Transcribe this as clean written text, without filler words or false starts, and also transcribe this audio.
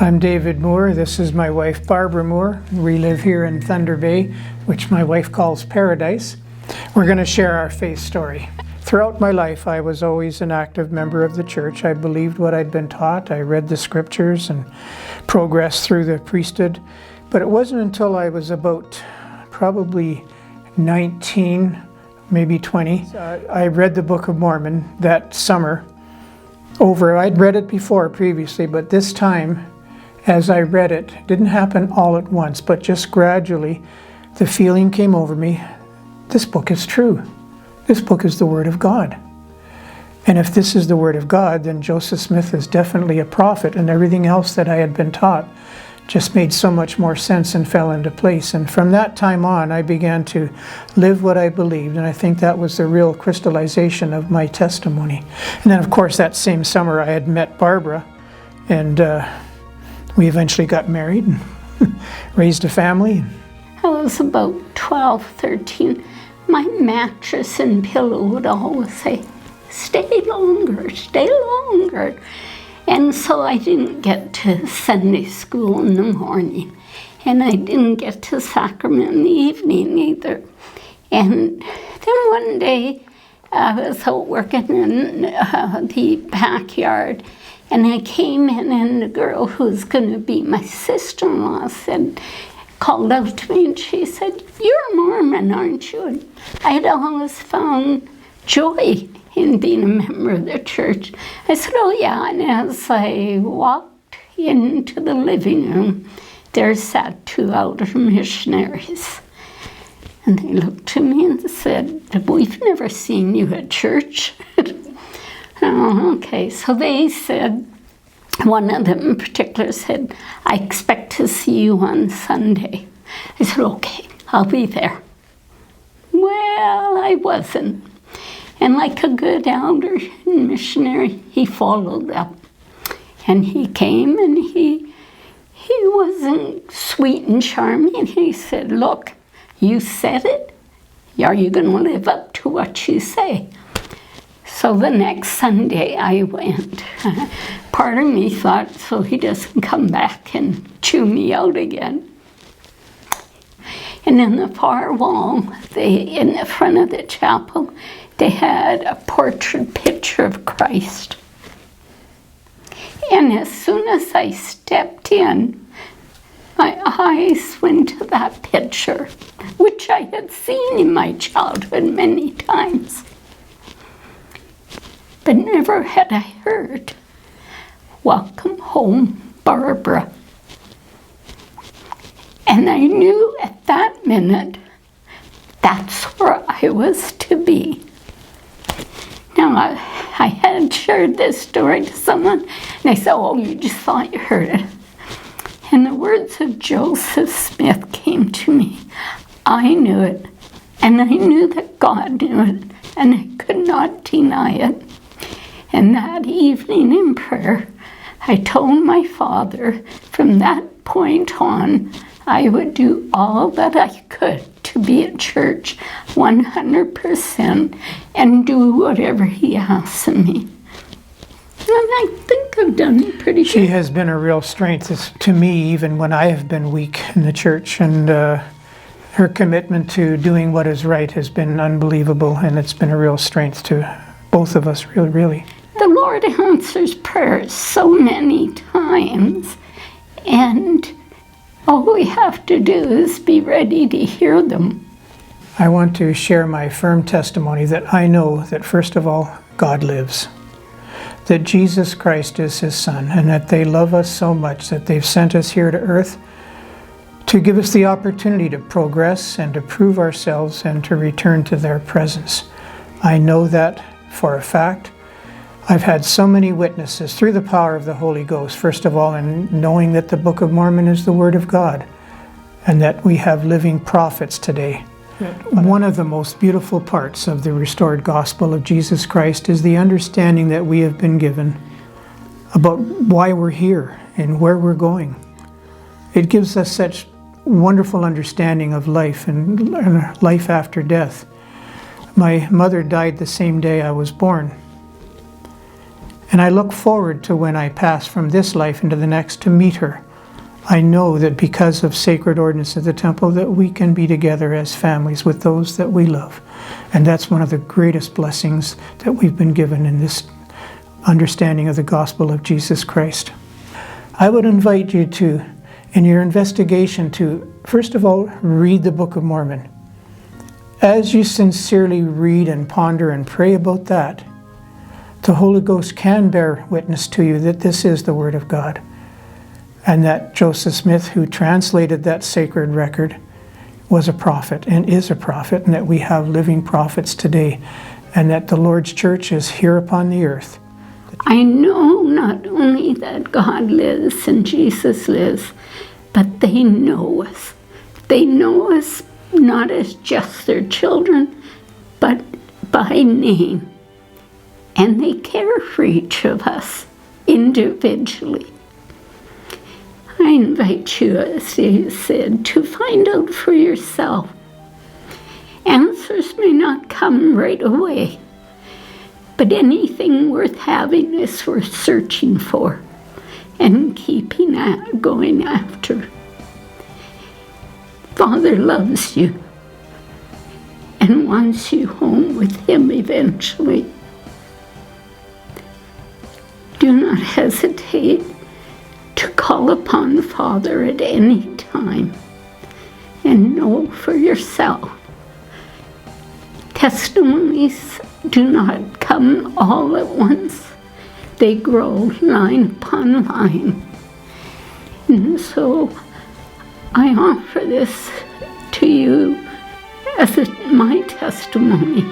I'm David Moore. This is my wife Barbara Moore. We live here in Thunder Bay, which my wife calls paradise. We're going to share our faith story. Throughout my life, I was always an active member of the church. I believed what I'd been taught. I read the scriptures and progressed through the priesthood. But it wasn't until I was about probably 19, maybe 20, I read the Book of Mormon that summer over. I'd read it before previously, but this time, as I read it, didn't happen all at once, but just gradually, the feeling came over me, this book is true. This book is the Word of God. And if this is the Word of God, then Joseph Smith is definitely a prophet, and everything else that I had been taught just made so much more sense and fell into place. And from that time on, I began to live what I believed, and I think that was the real crystallization of my testimony. And then, of course, that same summer, I had met Barbara, and we eventually got married and raised a family. I was about 12, 13. My mattress and pillow would always say, stay longer, stay longer. And so I didn't get to Sunday school in the morning, and I didn't get to sacrament in the evening either. And then one day I was out working in the backyard, and I came in, and the girl who's going to be my sister-in-law called out to me, and she said, "You're a Mormon, aren't you?" And I had always found joy in being a member of the church. I said, "Oh yeah," and as I walked into the living room, there sat two elder missionaries. And they looked at me and said, "We've never seen you at church." Oh, okay, so they said, one of them in particular said, "I expect to see you on Sunday." I said, "Okay, I'll be there." Well, I wasn't. And like a good elder and missionary, he followed up. And he came, and he wasn't sweet and charming. He said, "Look, you said it. Are you going to live up to what you say?" So the next Sunday I went. Part of me thought, so he doesn't come back and chew me out again. And in the far wall, in the front of the chapel, they had a portrait picture of Christ. And as soon as I stepped in, my eyes went to that picture, which I had seen in my childhood many times. But never had I heard, "Welcome home, Barbara." And I knew at that minute, that's where I was to be. Now, I had shared this story to someone, and they said, "Oh, you just thought you heard it." And the words of Joseph Smith came to me. I knew it, and I knew that God knew it, and I could not deny it. And that evening in prayer, I told my Father from that point on, I would do all that I could to be at church 100% and do whatever He asked of me. And I think I've done it pretty good. She has been a real strength to me, even when I have been weak in the church, and her commitment to doing what is right has been unbelievable, and it's been a real strength to both of us, really. The Lord answers prayers so many times, and all we have to do is be ready to hear them. I want to share my firm testimony that I know that, first of all, God lives, that Jesus Christ is His Son, and that they love us so much that they've sent us here to earth to give us the opportunity to progress and to prove ourselves and to return to their presence. I know that for a fact. I've had so many witnesses through the power of the Holy Ghost, first of all, in knowing that the Book of Mormon is the Word of God, and that we have living prophets today. One of the most beautiful parts of the restored gospel of Jesus Christ is the understanding that we have been given about why we're here and where we're going. It gives us such wonderful understanding of life and life after death. My mother died the same day I was born. And I look forward to when I pass from this life into the next to meet her. I know that because of sacred ordinance at the temple that we can be together as families with those that we love. And that's one of the greatest blessings that we've been given in this understanding of the gospel of Jesus Christ. I would invite you to, in your investigation, to first of all read the Book of Mormon. As you sincerely read and ponder and pray about that, the Holy Ghost can bear witness to you that this is the Word of God, and that Joseph Smith, who translated that sacred record, was a prophet and is a prophet, and that we have living prophets today, and that the Lord's church is here upon the earth. I know not only that God lives and Jesus lives, but they know us. They know us not as just their children, but by name. And they care for each of us individually. I invite you, as he said, to find out for yourself. Answers may not come right away, but anything worth having is worth searching for and going after. Father loves you and wants you home with him eventually. Do not hesitate to call upon Father at any time, and know for yourself. Testimonies do not come all at once. They grow line upon line. And so I offer this to you as my testimony.